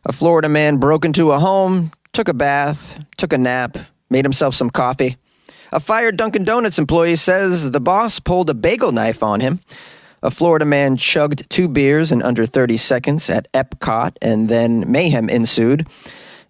A Florida man broke into a home, took a bath, took a nap, made himself some coffee. A fired Dunkin Donuts employee says the boss pulled a bagel knife on him. A Florida man chugged 2 beers in under 30 seconds at EPCOT, and then mayhem ensued.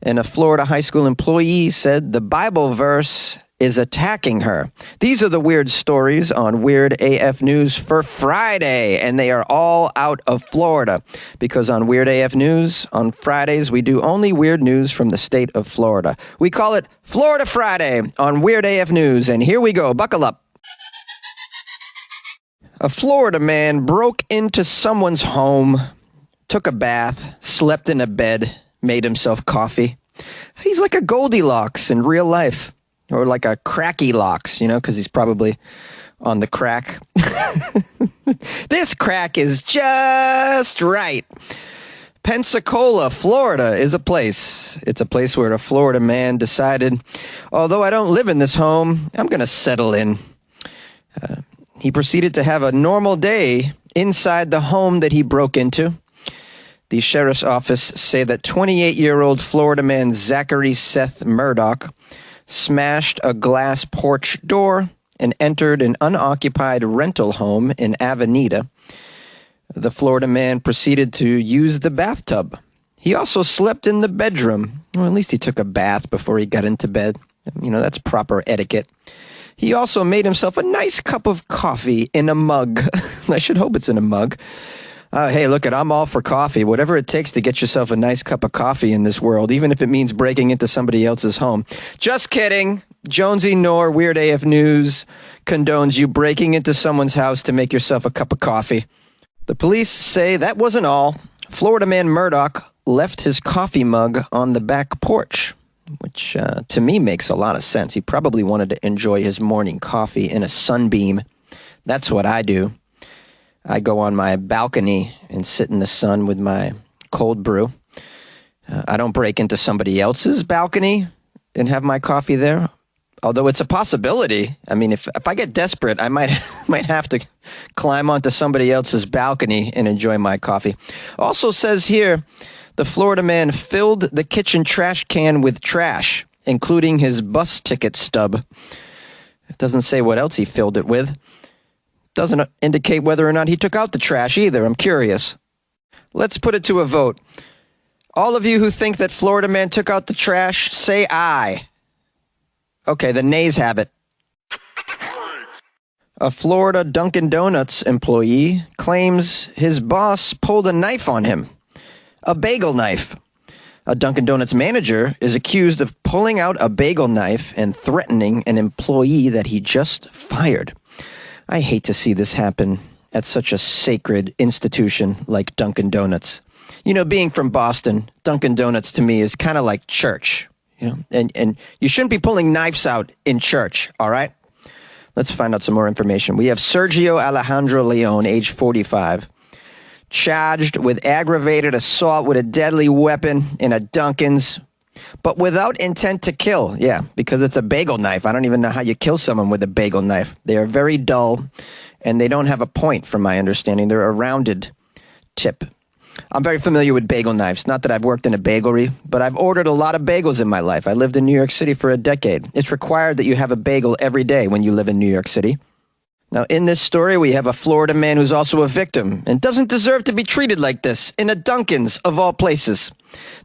And a Florida high school employee said the Bible verse is attacking her. These are the weird stories on Weird AF News for Friday, and they are all out of Florida, because on Weird AF News, on Fridays, we do only weird news from the state of Florida. We call it Florida Friday on Weird AF News, and here we go. Buckle up. A Florida man broke into someone's home, took a bath, slept in a bed, made himself coffee. He's like a Goldilocks in real life. Or like a cracky locks, because he's probably on the crack. This crack is just right. Pensacola, Florida is a place. It's a place where a Florida man decided, although I don't live in this home, I'm going to settle in. He proceeded to have a normal day inside the home that he broke into. The sheriff's office say that 28-year-old Florida man Zachary Seth Murdoch smashed a glass porch door and entered an unoccupied rental home in Avenida. The Florida man proceeded to use the bathtub. He also slept in the bedroom. Well, at least he took a bath before he got into bed. That's proper etiquette. He also made himself a nice cup of coffee in a mug. I should hope it's in a mug. Hey, look, I'm all for coffee. Whatever it takes to get yourself a nice cup of coffee in this world, even if it means breaking into somebody else's home. Just kidding. Jonesy nor Weird AF News condones you breaking into someone's house to make yourself a cup of coffee. The police say that wasn't all. Florida man Murdoch left his coffee mug on the back porch, which to me makes a lot of sense. He probably wanted to enjoy his morning coffee in a sunbeam. That's what I do. I go on my balcony and sit in the sun with my cold brew. I don't break into somebody else's balcony and have my coffee there, although it's a possibility. I mean, if I get desperate, I might have to climb onto somebody else's balcony and enjoy my coffee. Also says here, the Florida man filled the kitchen trash can with trash, including his bus ticket stub. It doesn't say what else he filled it with. Doesn't indicate whether or not he took out the trash either. I'm curious. Let's put it to a vote. All of you who think that Florida man took out the trash, say aye. Okay, the nays have it. A Florida Dunkin Donuts employee claims his boss pulled a knife on him. A bagel knife. A Dunkin Donuts manager is accused of pulling out a bagel knife and threatening an employee that he just fired. I hate to see this happen at such a sacred institution like Dunkin Donuts. Being from Boston, Dunkin Donuts to me is kind of like church. And you shouldn't be pulling knives out in church, all right? Let's find out some more information. We have Sergio Alejandro Leon, age 45, charged with aggravated assault with a deadly weapon in a Dunkin's, but without intent to kill. Yeah, because it's a bagel knife. I don't even know how you kill someone with a bagel knife. They are very dull, and they don't have a point, from my understanding. They're a rounded tip. I'm very familiar with bagel knives. Not that I've worked in a bakery, but I've ordered a lot of bagels in my life. I lived in New York City for a decade. It's required that you have a bagel every day when you live in New York City. Now, in this story, we have a Florida man who's also a victim and doesn't deserve to be treated like this in a Dunkin's, of all places.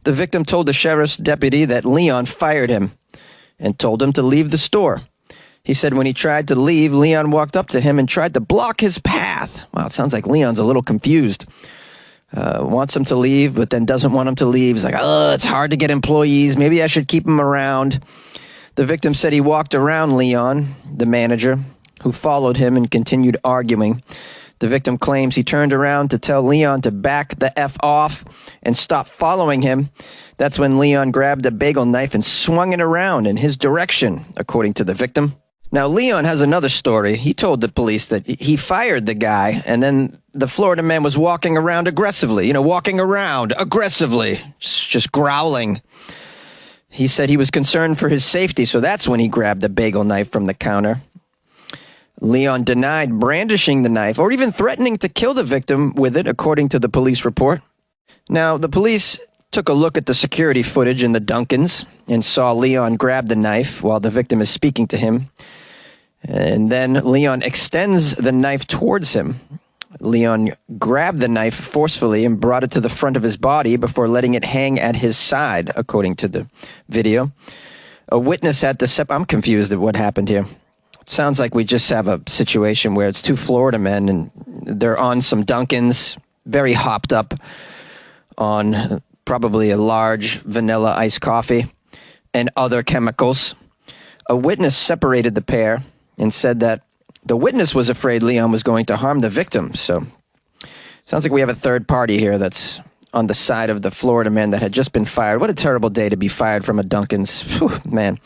The victim told the sheriff's deputy that Leon fired him and told him to leave the store. He said when he tried to leave, Leon walked up to him and tried to block his path. Wow, it sounds like Leon's a little confused. Wants him to leave, but then doesn't want him to leave. He's like, it's hard to get employees. Maybe I should keep him around. The victim said he walked around Leon, the manager, who followed him and continued arguing. The victim claims he turned around to tell Leon to back the F off and stop following him. That's when Leon grabbed a bagel knife and swung it around in his direction, according to the victim. Now, Leon has another story. He told the police that he fired the guy, and then the Florida man was walking around aggressively, just growling. He said he was concerned for his safety, so that's when he grabbed the bagel knife from the counter. Leon denied brandishing the knife or even threatening to kill the victim with it, according to the police report. Now, the police took a look at the security footage in the Dunkins and saw Leon grab the knife while the victim is speaking to him. And then Leon extends the knife towards him. Leon grabbed the knife forcefully and brought it to the front of his body before letting it hang at his side, according to the video. A witness at the I'm confused at what happened here. Sounds like we just have a situation where it's two Florida men and they're on some Dunkins, very hopped up on probably a large vanilla iced coffee and other chemicals. A witness separated the pair and said that the witness was afraid Leon was going to harm the victim. So sounds like we have a third party here that's on the side of the Florida man that had just been fired. What a terrible day to be fired from a Dunkin's. Whew, man,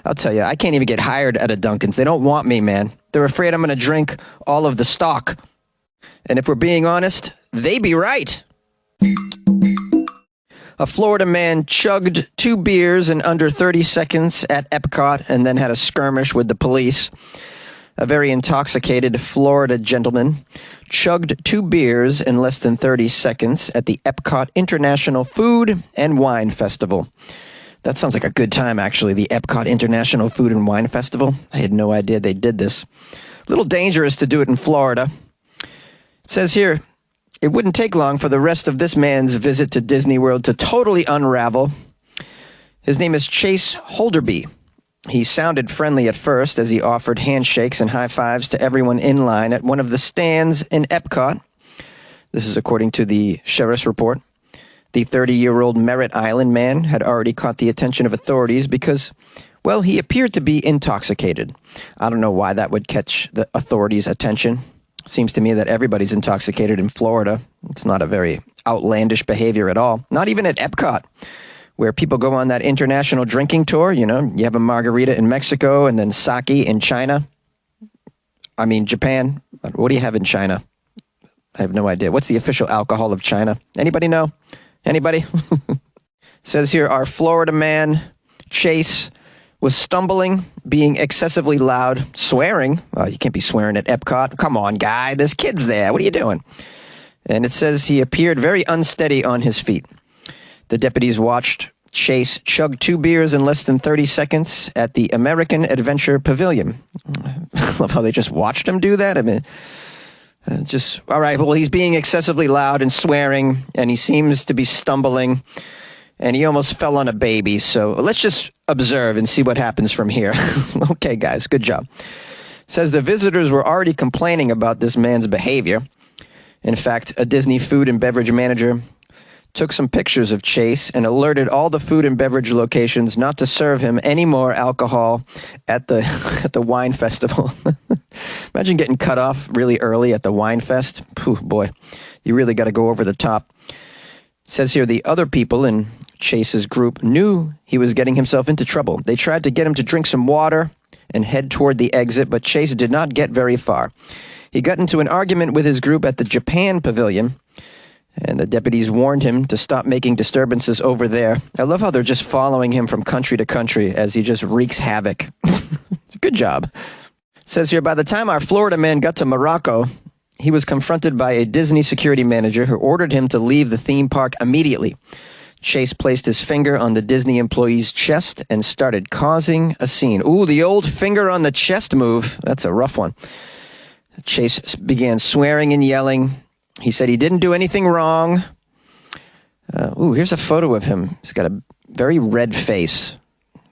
I'll tell you, I can't even get hired at a Dunkin's. They don't want me, man. They're afraid I'm going to drink all of the stock. And if we're being honest, they be right. A Florida man chugged 2 beers in under 30 seconds at EPCOT and then had a skirmish with the police. A very intoxicated Florida gentleman chugged 2 beers in less than 30 seconds at the EPCOT International Food and Wine Festival. That sounds like a good time, actually, the EPCOT International Food and Wine Festival. I had no idea they did this. A little dangerous to do it in Florida. It says here, it wouldn't take long for the rest of this man's visit to Disney World to totally unravel. His name is Chase Holderby. He sounded friendly at first as he offered handshakes and high fives to everyone in line at one of the stands in EPCOT. This is according to the sheriff's report. The 30-year-old Merritt Island man had already caught the attention of authorities because, well, he appeared to be intoxicated. I don't know why that would catch the authorities' attention. Seems to me that everybody's intoxicated in Florida. It's not a very outlandish behavior at all. Not even at EPCOT, where people go on that international drinking tour. You know, you have a margarita in Mexico and then sake in China. I mean, Japan. What do you have in China? I have no idea. What's the official alcohol of China? Anybody know? Anybody? Says here, our Florida man, Chase, was stumbling, being excessively loud, swearing. Well, you can't be swearing at EPCOT. Come on, guy. There's kids there. What are you doing? And it says he appeared very unsteady on his feet. The deputies watched Chase chug 2 beers in less than 30 seconds at the American Adventure Pavilion. I love how they just watched him do that. I mean, all right, well, he's being excessively loud and swearing, and he seems to be stumbling, and he almost fell on a baby. So let's just observe and see what happens from here. Okay, guys, good job. Says the visitors were already complaining about this man's behavior. In fact, a Disney food and beverage manager took some pictures of Chase and alerted all the food and beverage locations not to serve him any more alcohol at the wine festival. Imagine getting cut off really early at the wine fest. Phew, boy, you really got to go over the top. It says here the other people in Chase's group knew he was getting himself into trouble. They tried to get him to drink some water and head toward the exit, but Chase did not get very far. He got into an argument with his group at the Japan Pavilion, and the deputies warned him to stop making disturbances over there. I love how they're just following him from country to country as he just wreaks havoc. Good job. It says here, by the time our Florida man got to Morocco, he was confronted by a Disney security manager who ordered him to leave the theme park immediately. Chase placed his finger on the Disney employee's chest and started causing a scene. Ooh, the old finger on the chest move. That's a rough one. Chase began swearing and yelling. He said he didn't do anything wrong. Here's a photo of him. He's got a very red face.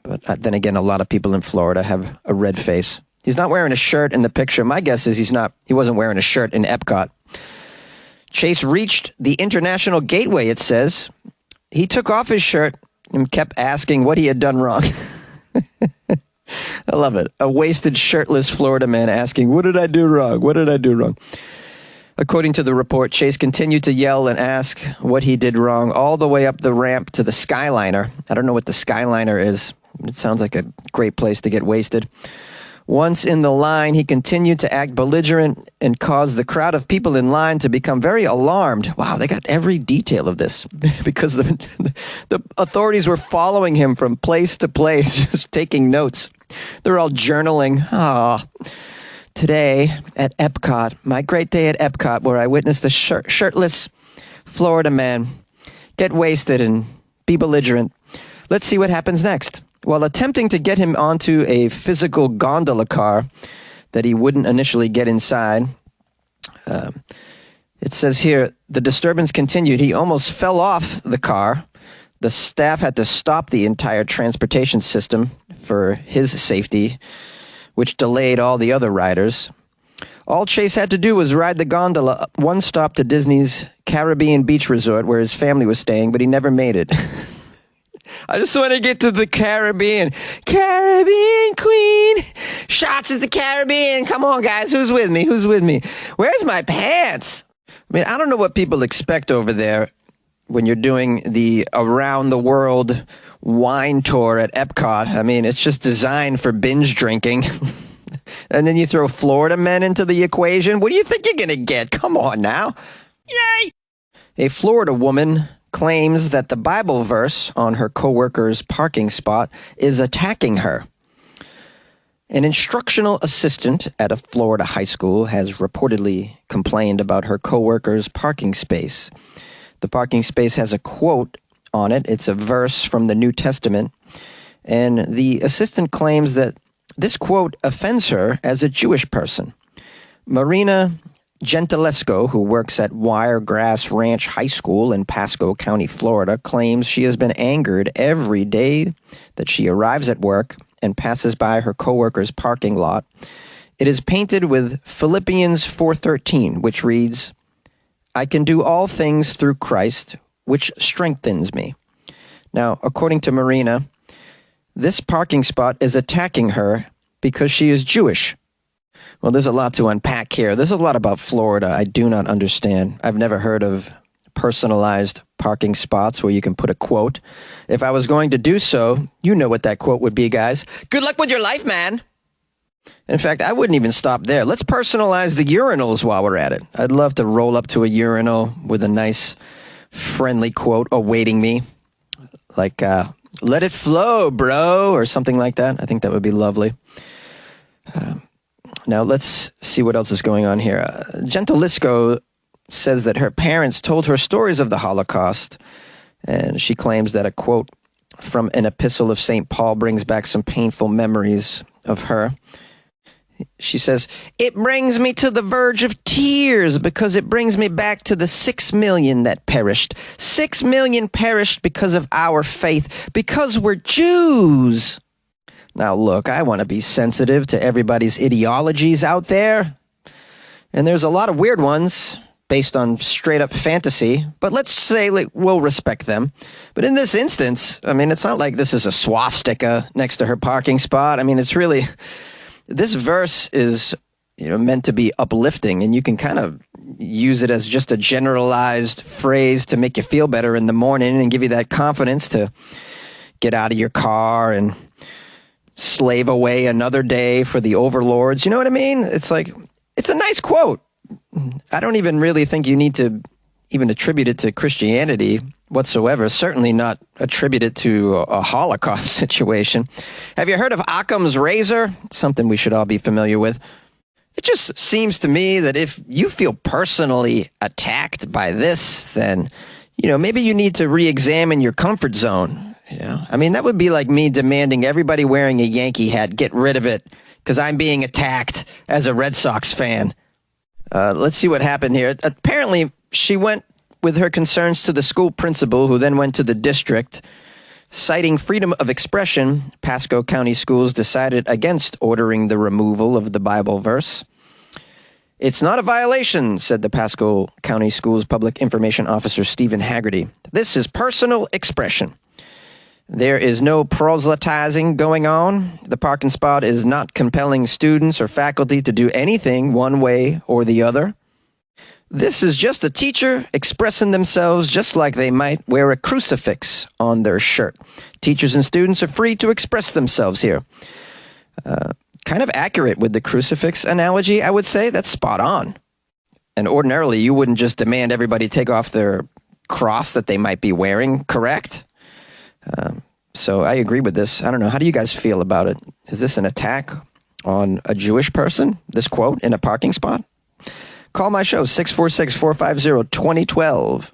But then again, a lot of people in Florida have a red face. He's not wearing a shirt in the picture. My guess is he wasn't wearing a shirt in EPCOT. Chase reached the International Gateway, it says. He took off his shirt and kept asking what he had done wrong. I love it. A wasted, shirtless Florida man asking, what did I do wrong? What did I do wrong? According to the report, Chase continued to yell and ask what he did wrong all the way up the ramp to the Skyliner. I don't know what the Skyliner is. It sounds like a great place to get wasted. Once in the line, he continued to act belligerent and caused the crowd of people in line to become very alarmed. Wow, they got every detail of this because the authorities were following him from place to place, just taking notes. They're all journaling. Today at EPCOT, my great day at EPCOT, where I witnessed a shirtless Florida man get wasted and be belligerent. Let's see what happens next. While attempting to get him onto a physical gondola car that he wouldn't initially get inside, it says here, the disturbance continued. He almost fell off the car. The staff had to stop the entire transportation system for his safety, which delayed all the other riders. All Chase had to do was ride the gondola one stop to Disney's Caribbean Beach Resort where his family was staying, but he never made it. I just want to get to the Caribbean. Caribbean Queen. Shots at the Caribbean. Come on, guys. Who's with me? Who's with me? Where's my pants? I mean, I don't know what people expect over there when you're doing the around the world wine tour at EPCOT. I mean, it's just designed for binge drinking. And then you throw Floridaman into the equation. What do you think you're going to get? Come on now. Yay! A Florida woman claims that the Bible verse on her coworker's parking spot is attacking her. An instructional assistant at a Florida high school has reportedly complained about her coworker's parking space. The parking space has a quote on it. It's a verse from the New Testament. And the assistant claims that this quote offends her as a Jewish person. Marina Gentilesco, who works at Wiregrass Ranch High School in Pasco County, Florida, claims she has been angered every day that she arrives at work and passes by her coworker's parking lot. It is painted with Philippians 4:13, which reads, "I can do all things through Christ, which strengthens me." Now, according to Marina, this parking spot is attacking her because she is Jewish. Well, there's a lot to unpack here. There's a lot about Florida I do not understand. I've never heard of personalized parking spots where you can put a quote. If I was going to do so, you know what that quote would be, guys. Good luck with your life, man. In fact, I wouldn't even stop there. Let's personalize the urinals while we're at it. I'd love to roll up to a urinal with a nice, friendly quote awaiting me. Like, let it flow, bro, or something like that. I think that would be lovely. Now, let's see what else is going on here. Gentilesco says that her parents told her stories of the Holocaust, and she claims that a quote from an epistle of St. Paul brings back some painful memories of her. She says, "It brings me to the verge of tears because it brings me back to the 6 million that perished. 6 million perished because of our faith, because we're Jews." Now, look, I want to be sensitive to everybody's ideologies out there. And there's a lot of weird ones based on straight-up fantasy. But let's say we'll respect them. But in this instance, I mean, it's not like this is a swastika next to her parking spot. I mean, it's really... This verse is, meant to be uplifting, and you can kind of use it as just a generalized phrase to make you feel better in the morning and give you that confidence to get out of your car and slave away another day for the overlords. You know what I mean? It's like, it's a nice quote. I don't even really think you need to even attribute it to Christianity whatsoever. Certainly not attribute it to a Holocaust situation. Have you heard of Occam's razor? Something we should all be familiar with. It just seems to me that if you feel personally attacked by this, then, maybe you need to re-examine your comfort zone. I mean, that would be like me demanding everybody wearing a Yankee hat get rid of it because I'm being attacked as a Red Sox fan. Let's see what happened here. Apparently, she went with her concerns to the school principal, who then went to the district. Citing freedom of expression, Pasco County Schools decided against ordering the removal of the Bible verse. "It's not a violation," said the Pasco County Schools Public Information Officer Stephen Haggerty. "This is personal expression. There is no proselytizing going on. The parking spot is not compelling students or faculty to do anything one way or the other. This is just a teacher expressing themselves just like they might wear a crucifix on their shirt. Teachers and students are free to express themselves here." Kind of accurate with the crucifix analogy, I would say. That's spot on. And ordinarily, you wouldn't just demand everybody take off their cross that they might be wearing, correct? So I agree with this. I don't know. How do you guys feel about it? Is this an attack on a Jewish person, this quote, in a parking spot? Call my show, 646-450-2012.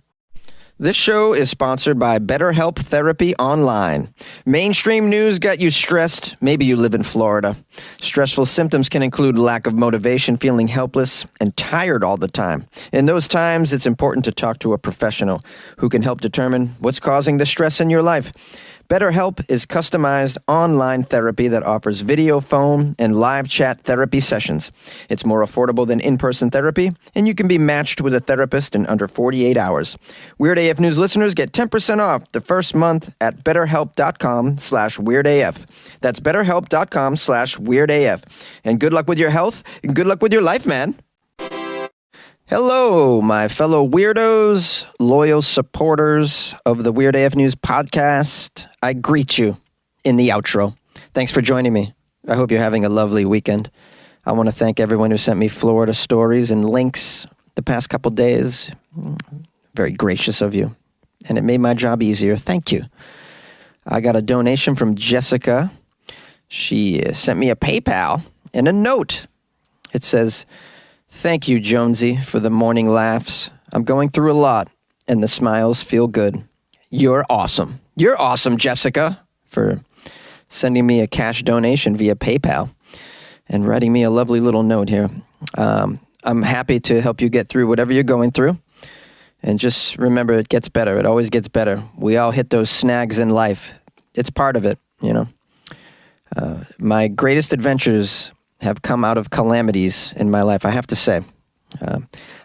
This show is sponsored by BetterHelp Therapy Online. Mainstream news got you stressed. Maybe you live in Florida. Stressful symptoms can include lack of motivation, feeling helpless, and tired all the time. In those times, it's important to talk to a professional who can help determine what's causing the stress in your life. BetterHelp is customized online therapy that offers video, phone, and live chat therapy sessions. It's more affordable than in-person therapy, and you can be matched with a therapist in under 48 hours. Weird AF News listeners get 10% off the first month at betterhelp.com/weirdaf. That's betterhelp.com/weirdaf. And good luck with your health, and good luck with your life, man. Hello, my fellow weirdos, loyal supporters of the Weird AF News podcast. I greet you in the outro. Thanks for joining me. I hope you're having a lovely weekend. I want to thank everyone who sent me Florida stories and links the past couple days. Very gracious of you. And it made my job easier. Thank you. I got a donation from Jessica. She sent me a PayPal and a note. It says, "Thank you, Jonesy, for the morning laughs. I'm going through a lot, and the smiles feel good. You're awesome." You're awesome, Jessica, for sending me a cash donation via PayPal and writing me a lovely little note here. I'm happy to help you get through whatever you're going through. And just remember, it gets better. It always gets better. We all hit those snags in life. It's part of it, you know. My greatest adventures have come out of calamities in my life, I have to say.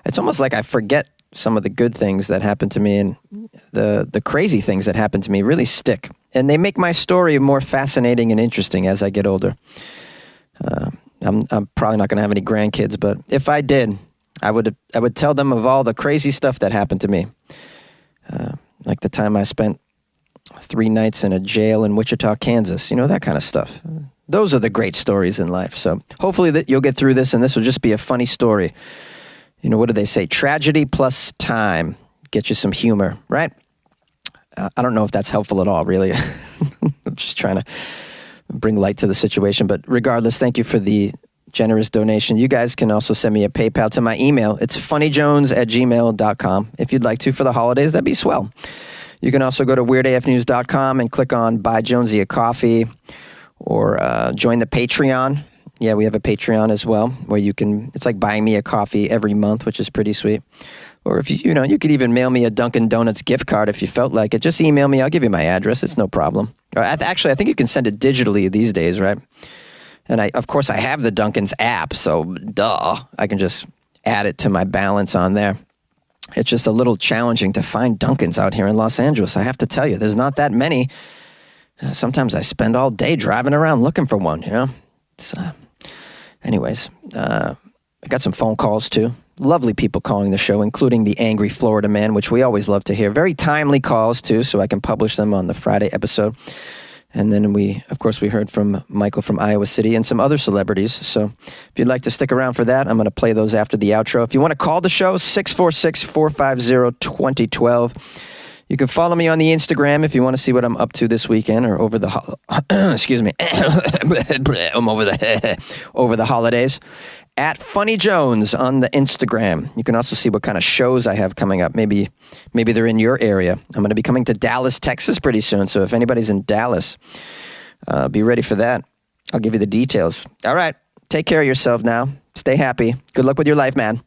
It's almost like I forget some of the good things that happened to me, and the crazy things that happened to me really stick. And they make my story more fascinating and interesting as I get older. I'm probably not going to have any grandkids, but if I did, I would tell them of all the crazy stuff that happened to me. Like the time I spent 3 nights in a jail in Wichita, Kansas, you know, that kind of stuff. Those are the great stories in life. So hopefully that you'll get through this and this will just be a funny story. You know, what do they say? Tragedy plus time. Get you some humor, right? I don't know if that's helpful at all, really. I'm just trying to bring light to the situation. But regardless, thank you for the generous donation. You guys can also send me a PayPal to my email. It's funnyjones@gmail.com. If you'd like to for the holidays, that'd be swell. You can also go to weirdafnews.com and click on Buy Jonesy a Coffee, or join the Patreon. Yeah, we have a Patreon as well, where you can, it's like buying me a coffee every month, which is pretty sweet. Or if you know, you could even mail me a Dunkin Donuts gift card if you felt like it. Just email me. I'll give you my address. It's no problem. Or actually, I think you can send it digitally these days, right? And of course, I have the Dunkin's app, so duh. I can just add it to my balance on there. It's just a little challenging to find Dunkins out here in Los Angeles. I have to tell you, there's not that many. Sometimes I spend all day driving around looking for one, you know? Anyways, I got some phone calls too. Lovely people calling the show, including the angry Floridaman, which we always love to hear. Very timely calls too, so I can publish them on the Friday episode. And then we heard from Michael from Iowa City and some other celebrities. So if you'd like to stick around for that, I'm going to play those after the outro. If you want to call the show, 646-450-2012. You can follow me on the Instagram if you want to see what I'm up to this weekend or over the excuse me. I'm over the holidays. At Funny Jones on the Instagram. You can also see what kind of shows I have coming up. Maybe they're in your area. I'm going to be coming to Dallas, Texas pretty soon. So if anybody's in Dallas, be ready for that. I'll give you the details. All right. Take care of yourself now. Stay happy. Good luck with your life, man.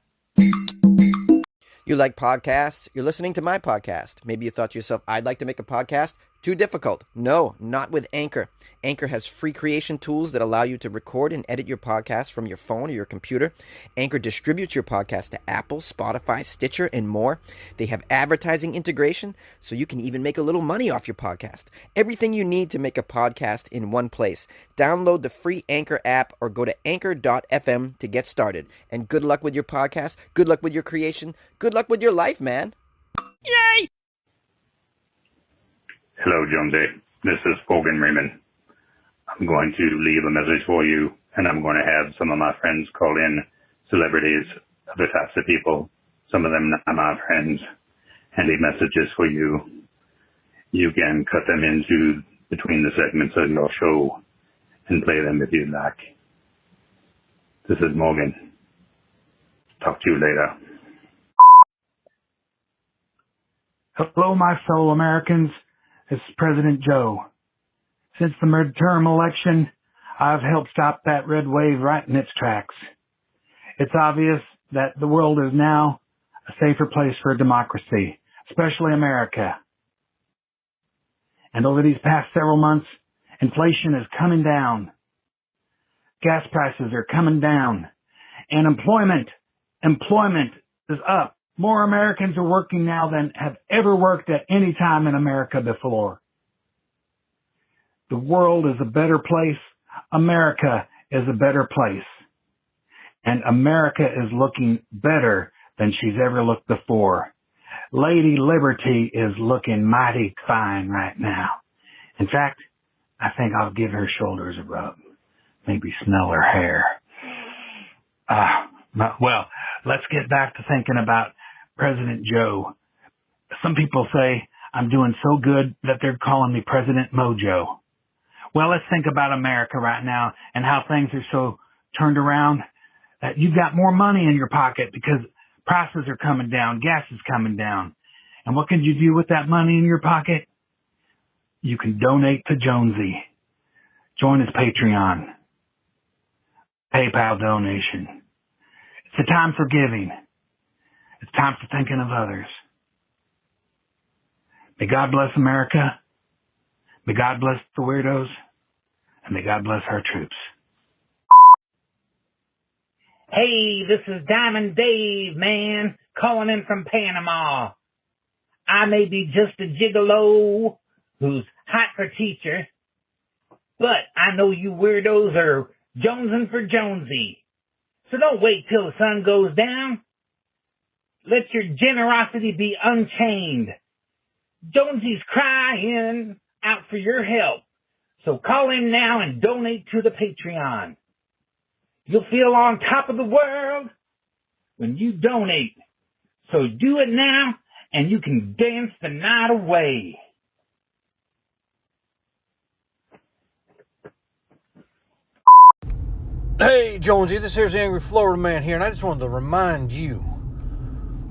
You like podcasts? You're listening to my podcast. Maybe you thought to yourself, I'd like to make a podcast. Too difficult. No, not with Anchor. Anchor has free creation tools that allow you to record and edit your podcast from your phone or your computer. Anchor distributes your podcast to Apple, Spotify, Stitcher, and more. They have advertising integration, so you can even make a little money off your podcast. Everything you need to make a podcast in one place. Download the free Anchor app or go to anchor.fm to get started. And good luck with your podcast. Good luck with your creation. Good luck with your life, man. Yay! Hello, Jonesy. This is Fogan Raymond. I'm going to leave a message for you, and I'm going to have some of my friends call in, celebrities, other types of people, some of them not my friends, and leave messages for you. You can cut them into between the segments of your show and play them if you'd like. This is Morgan. Talk to you later. Hello, my fellow Americans. This is President Joe. Since the midterm election, I've helped stop that red wave right in its tracks. It's obvious that the world is now a safer place for democracy, especially America. And over these past several months, inflation is coming down. Gas prices are coming down. And employment is up. More Americans are working now than have ever worked at any time in America before. The world is a better place. America is a better place. And America is looking better than she's ever looked before. Lady Liberty is looking mighty fine right now. In fact, I think I'll give her shoulders a rub. Maybe smell her hair. Well, let's get back to thinking about President Joe. Some people say I'm doing so good that they're calling me President Mojo. Well, let's think about America right now and how things are so turned around that you've got more money in your pocket because prices are coming down, gas is coming down. And what can you do with that money in your pocket? You can donate to Jonesy. Join his Patreon. PayPal donation. It's a time for giving. It's time for thinking of others. May God bless America. May God bless the weirdos. And may God bless our troops. Hey, this is Diamond Dave, man, calling in from Panama. I may be just a gigolo who's hot for teacher, but I know you weirdos are jonesing for Jonesy. So don't wait till the sun goes down. Let your generosity be unchained. Jonesy's crying out for your help. So call in now and donate to the Patreon. You'll feel on top of the world when you donate. So do it now and you can dance the night away. Hey, Jonesy, this here's the Angry Floridaman here, and I just wanted to remind you,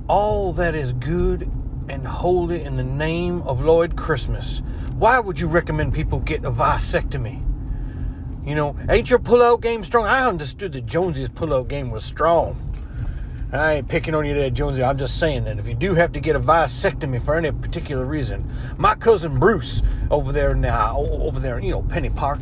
all that is good and holy in the name of Lord Christmas. Why would you recommend people get a vasectomy? You know, ain't your pull-out game strong? I understood that Jonesy's pull-out game was strong. And I ain't picking on you there, Jonesy. I'm just saying that if you do have to get a vasectomy for any particular reason, my cousin Bruce over there now, you know, Penny Park,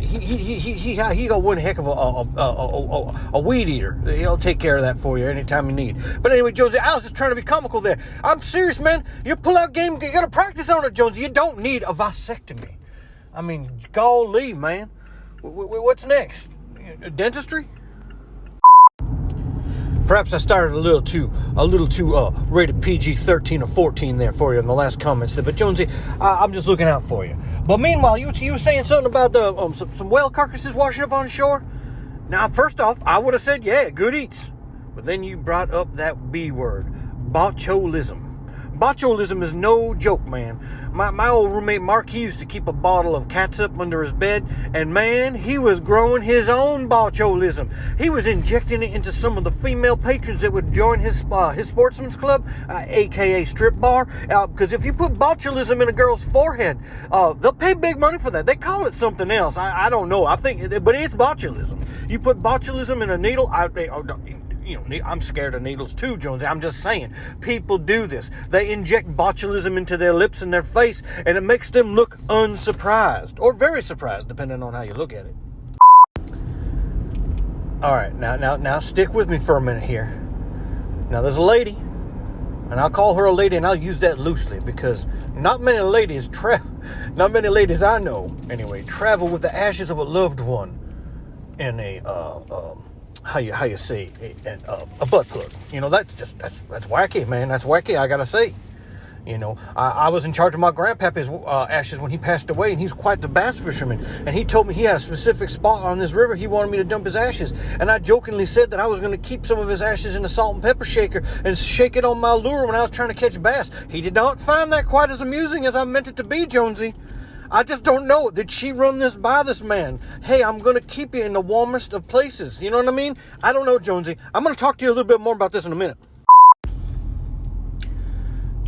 he got one heck of a weed eater. He'll take care of that for you anytime you need. But anyway, Jonesy, I was just trying to be comical there. I'm serious, man. Your pull-out game, you got to practice on it, Jonesy. You don't need a vasectomy. I mean, golly, man. What's next? Dentistry? Perhaps I started a little too rated PG-13 or 14 there for you in the last comments there. But Jonesy, I'm just looking out for you. But meanwhile, you were saying something about some whale carcasses washing up on the shore. Now, first off, I would have said, yeah, good eats. But then you brought up that B word, botulism. Botulism is no joke, man. My old roommate Mark, he used to keep a bottle of catsup under his bed, and man, he was growing his own botulism. He was injecting it into some of the female patrons that would join his sportsman's club, aka strip bar. Because if you put botulism in a girl's forehead, they'll pay big money for that. They call it something else. I don't know. I think, but it's botulism. You put botulism in a needle. You know, I'm scared of needles too, Jonesy. I'm just saying, people do this. They inject botulism into their lips and their face, and it makes them look unsurprised, or very surprised, depending on how you look at it. All right, now stick with me for a minute here. Now, there's a lady, and I'll call her a lady, and I'll use that loosely, because not many ladies I know, anyway, travel with the ashes of a loved one in a how you say a butt plug. You know, that's wacky, man. That's wacky, I gotta say. You know, I was in charge of my grandpappy's ashes when he passed away, and he's quite the bass fisherman. And he told me he had a specific spot on this river he wanted me to dump his ashes. And I jokingly said that I was going to keep some of his ashes in a salt and pepper shaker and shake it on my lure when I was trying to catch bass. He did not find that quite as amusing as I meant it to be, Jonesy. I just don't know. Did she run this by this man? Hey, I'm going to keep you in the warmest of places. You know what I mean? I don't know, Jonesy. I'm going to talk to you a little bit more about this in a minute.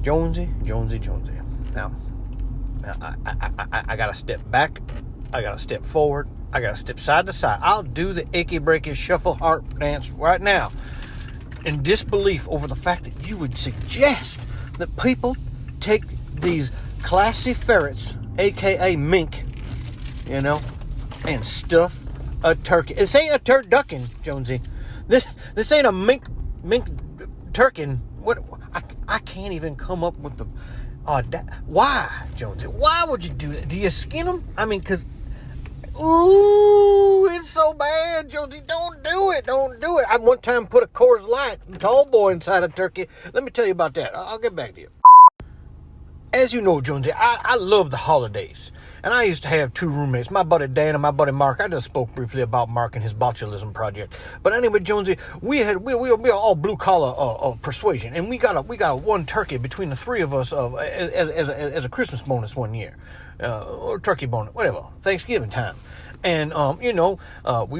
Jonesy. Now I gotta step back. I gotta step forward. I gotta step side to side. I'll do the achy breaky shuffle heart dance right now in disbelief over the fact that you would suggest that people take these classy ferrets, aka mink, and stuff a turkey. This ain't a turducken, Jonesy. This ain't a mink turkin. What? I can't even come up with the. Why, Jonesy? Why would you do that? Do you skin them? I mean, cause. Ooh, it's so bad, Jonesy. Don't do it. I one time put a Coors Light tall boy inside a turkey. Let me tell you about that. I'll get back to you. As you know, Jonesy, I love the holidays. And I used to have two roommates, my buddy Dan and my buddy Mark. I just spoke briefly about Mark and his botulism project. But anyway, Jonesy, we are all blue collar persuasion, and we got a one turkey between the three of us as a Christmas bonus one year, or turkey bonus, whatever, Thanksgiving time. And we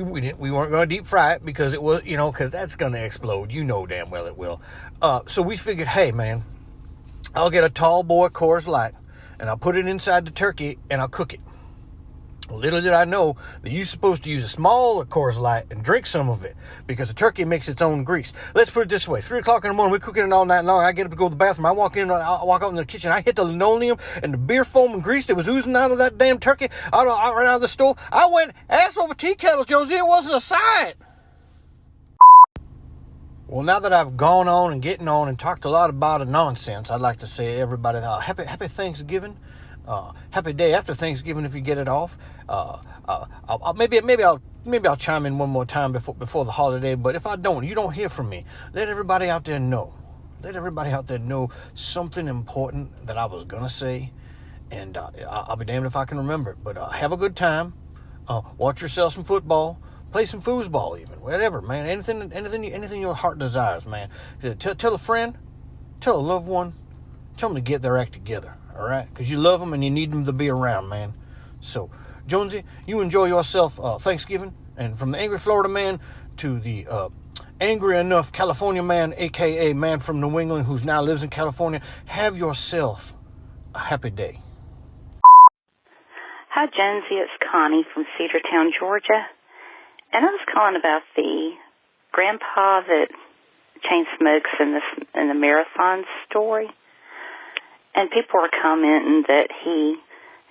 weren't going to deep fry it because it was because that's going to explode. You know damn well it will. So we figured, hey man, I'll get a tall boy Coors Light, and I'll put it inside the turkey, and I'll cook it. Well, little did I know that you're supposed to use a smaller Coors Light and drink some of it, because the turkey makes its own grease. Let's put it this way. 3 o'clock in the morning, we're cooking it all night long. I get up to go to the bathroom. I walk out in the kitchen. I hit the linoleum, and the beer foam and grease that was oozing out of that damn turkey, right out of the stove. I went ass over tea kettle, Jonesy. It wasn't a sight. Well, now that I've gone on and getting on and talked a lot about nonsense, I'd like to say to everybody, happy Thanksgiving, happy day after Thanksgiving if you get it off. Maybe I'll chime in one more time before the holiday. But if I don't, you don't hear from me. Let everybody out there know. Let everybody out there know something important that I was gonna say, and I'll be damned if I can remember it. But have a good time. Watch yourself some football. Play some foosball even, whatever, man. Anything your heart desires, man. Tell a friend, tell a loved one, tell them to get their act together, all right? Because you love them and you need them to be around, man. So, Jonesy, you enjoy yourself Thanksgiving. And from the angry Florida man to the angry enough California man, a.k.a. man from New England who now lives in California, have yourself a happy day. Hi, Jonesy. It's Connie from Cedartown, Georgia. And I was calling about the grandpa that chain smokes in the marathon story. And people were commenting that he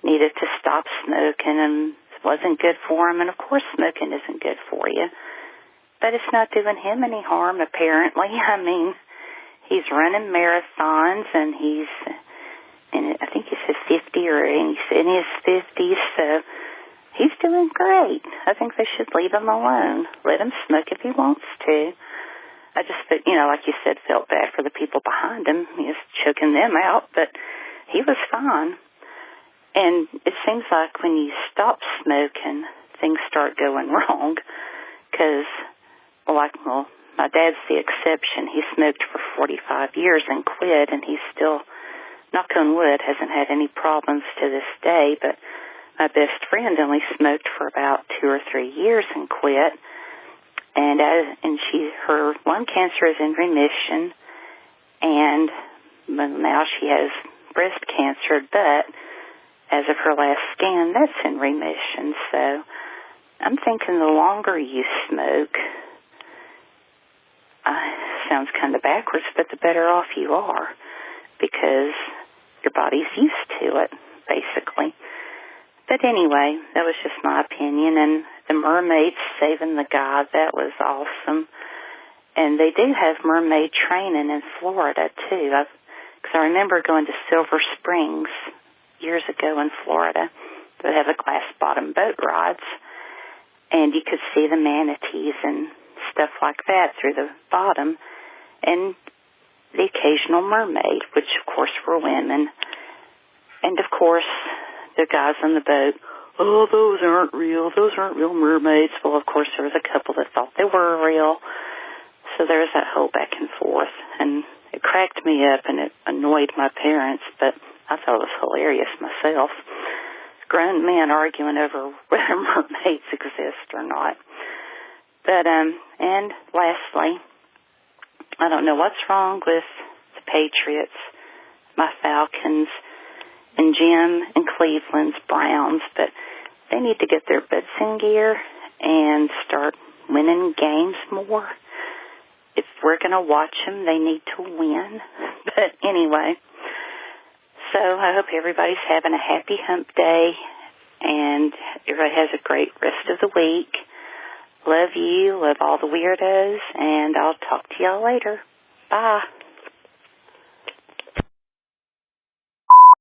needed to stop smoking and it wasn't good for him. And of course smoking isn't good for you. But it's not doing him any harm, apparently. I mean, he's running marathons and I think he said 50 or he's in his 50s, so he's doing great. I think they should leave him alone. Let him smoke if he wants to. I just, like you said, felt bad for the people behind him. He was choking them out, but he was fine. And it seems like when you stop smoking, things start going wrong. Because, my dad's the exception. He smoked for 45 years and quit, and he's still, knock on wood, hasn't had any problems to this day, but my best friend only smoked for about 2 or 3 years and quit, and her lung cancer is in remission, and now she has breast cancer, but as of her last scan, that's in remission. So I'm thinking the longer you smoke, sounds kind of backwards, but the better off you are, because your body's used to it, basically. But anyway, that was just my opinion. And the mermaids saving the guy, that was awesome. And they do have mermaid training in Florida, too. Because I remember going to Silver Springs years ago in Florida. They have a glass-bottom boat rides. And you could see the manatees and stuff like that through the bottom. And the occasional mermaid, which, of course, were women. And, of course, the guys on the boat, oh, those aren't real mermaids. Well, of course, there was a couple that thought they were real. So there was that whole back and forth. And it cracked me up and it annoyed my parents, but I thought it was hilarious myself. Grown men arguing over whether mermaids exist or not. But, and lastly, I don't know what's wrong with the Patriots. my Falcons and Jim and Cleveland's Browns, but they need to get their butts in gear and start winning games more. If we're going to watch them, they need to win. But anyway, so I hope everybody's having a happy hump day and everybody has a great rest of the week. Love you, love all the weirdos, and I'll talk to y'all later. Bye.